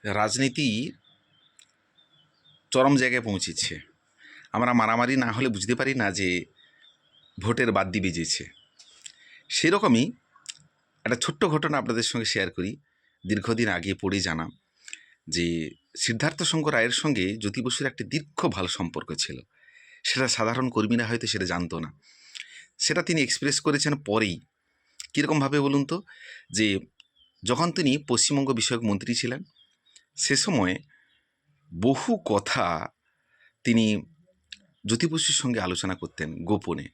রাজনীতি চরম জায়গায় পৌঁছেছে। আমরা মারামারি না হলে বুঝতে পারি না যে ভোটের বাদ্যি বেজেছে। সেরকমই একটা ছোট্ট ঘটনা আপনাদের সঙ্গে শেয়ার করি। দীর্ঘদিন আগে পড়ে জানা যে সিদ্ধার্থ শঙ্কর রায়ের সঙ্গে জ্যোতি বসুর একটি দীর্ঘ ভালো সম্পর্ক ছিল। সেটা সাধারণ কর্মীরা হয়তো সেটা জানতো না। সেটা তিনি এক্সপ্রেস করেছেন পরেই। কীরকমভাবে বলুন তো, যে যখন তিনি পশ্চিমবঙ্গ বিষয়ক মন্ত্রী ছিলেন সে সময় বহু কথা তিনি জ্যোতি বসুর সঙ্গে আলোচনা করতেন গোপনে।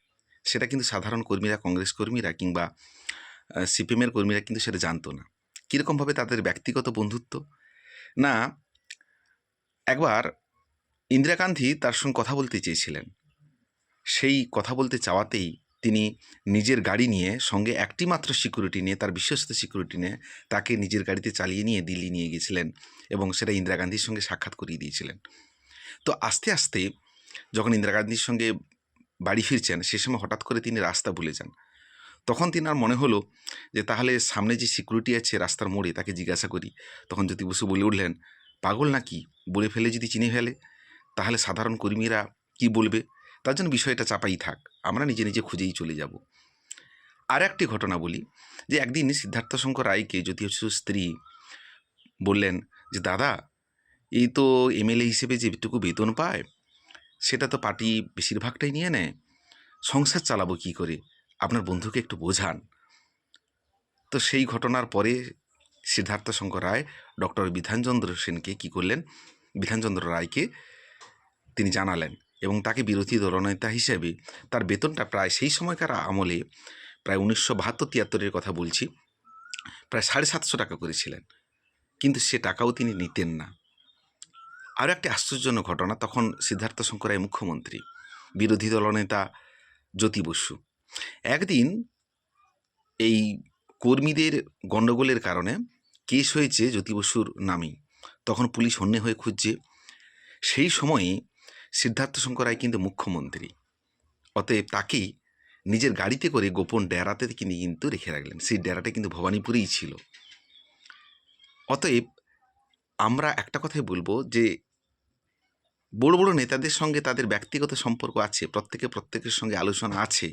সেটা কিন্তু সাধারণ কর্মীরা, কংগ্রেস কর্মীরা কিংবা সিপিএমের কর্মীরা কিন্তু সেটা জানতো না। কীরকমভাবে তাদের ব্যক্তিগত বন্ধুত্ব না। একবার ইন্দিরা গান্ধী তার সঙ্গে কথা বলতে চেয়েছিলেন। সেই কথা বলতে চাওয়াতেই তিনি নিজের গাড়ি নিয়ে, সঙ্গে একটি মাত্র সিকিউরিটি নিয়ে, তার বিশ্বস্ত সিকিউরিটি নিয়ে তাকে নিজের গাড়িতে চালিয়ে নিয়ে দিল্লি নিয়ে গেছিলেন এবং সেটা ইন্দিরা গান্ধীর সঙ্গে সাক্ষাৎ করিয়ে দিয়েছিলেন। তো আস্তে আস্তে যখন ইন্দিরা গান্ধীর সঙ্গে বাড়ি ফিরছেন সে সময় হঠাৎ করে তিনি রাস্তা ভুলে যান। তখন তিনার মনে হলো যে তাহলে সামনে যে সিকিউরিটি আছে রাস্তার মোড়ে তাকে জিজ্ঞাসা করি। তখন জ্যোতি বসু বলে উঠলেন, পাগল নাকি, বলে ফেলে যদি চিনে ফেলে তাহলে সাধারণ কর্মীরা কি বলবে, তার জন্য বিষয়টা চাপাই থাক, আমরা নিজে নিজে খুঁজেই চলে যাব। আর একটি ঘটনা বলি, যে একদিন সিদ্ধার্থ শঙ্কর রায়কে জ্যোতি বসুর স্ত্রী বললেন যে দাদা, এই তো এমএলএ হিসেবে যেটুকু বেতন পায় সেটা তো পার্টি বেশিরভাগটাই নিয়ে নেয়, সংসার চালাবো কী করে, আপনার বন্ধুকে একটু বোঝান। তো সেই ঘটনার পরে সিদ্ধার্থ শঙ্কর রায় ডক্টর বিধানচন্দ্র সেনকে কী করলেন, বিধানচন্দ্র রায়কে তিনি জানালেন এবং তাকে বিরোধী দলনেতা হিসেবে তার বেতনটা প্রায় সেই সময়কার আমলে প্রায় 1972-73 কথা বলছি, প্রায় 750 টাকা করেছিলেন। কিন্তু সে টাকাও তিনি নিতেন না। আরও একটি আশ্চর্যজনক ঘটনা, তখন সিদ্ধার্থ শঙ্কর রায় মুখ্যমন্ত্রী, বিরোধী দলনেতা জ্যোতি বসু। একদিন এই কর্মীদের গণ্ডগোলের কারণে কেস হয়েছে জ্যোতি বসুর নামেই। তখন পুলিশ হন্যে হয়ে খুঁজছে। সেই সময়ে সিদ্ধার্থ শঙ্কর রায় কিন্তু মুখ্যমন্ত্রী, অতএব তাকেই নিজের গাড়িতে করে গোপন ডেরাতে তিনি কিন্তু রেখে রাখলেন। সেই ডেরাটা কিন্তু ভবানীপুরেই ছিল। অতএব আমরা একটা কথাই বলবো যে বড় বড় নেতাদের সঙ্গে তাদের ব্যক্তিগত সম্পর্ক আছে, প্রত্যেকের সঙ্গে আলোচনা আছে,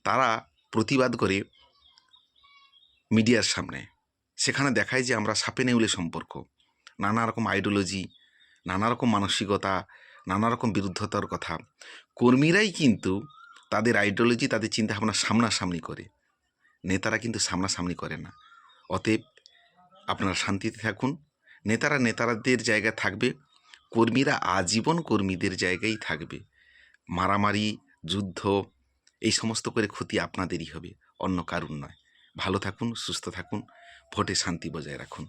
তারা প্রতিবাদ করে মিডিয়ার সামনে, সেখানে দেখায় যে আমরা সাপে নেউলে সম্পর্ক, নানা রকম আইডিওলজি, নানা রকম মানসিকতা, নানা রকম বিরুদ্ধতার কথা। কর্মীরাই কিন্তু তাদের আইডিওলজি, তাদের চিন্তাভাবনা সামনাসামনি করে, নেতারা কিন্তু সামনাসামনি করে না। অতএব আপনারা শান্তিতে থাকুন। নেতারা নেতাদের জায়গায় থাকবে, কর্মীরা আজীবন কর্মীদের জায়গায় থাকবে। মারামারি, যুদ্ধ এই সমস্ত করে ক্ষতি আপনাদেরই হবে, অন্য কারুর নয়। ভালো থাকুন, সুস্থ থাকুন, ভোটে শান্তি বজায় রাখুন।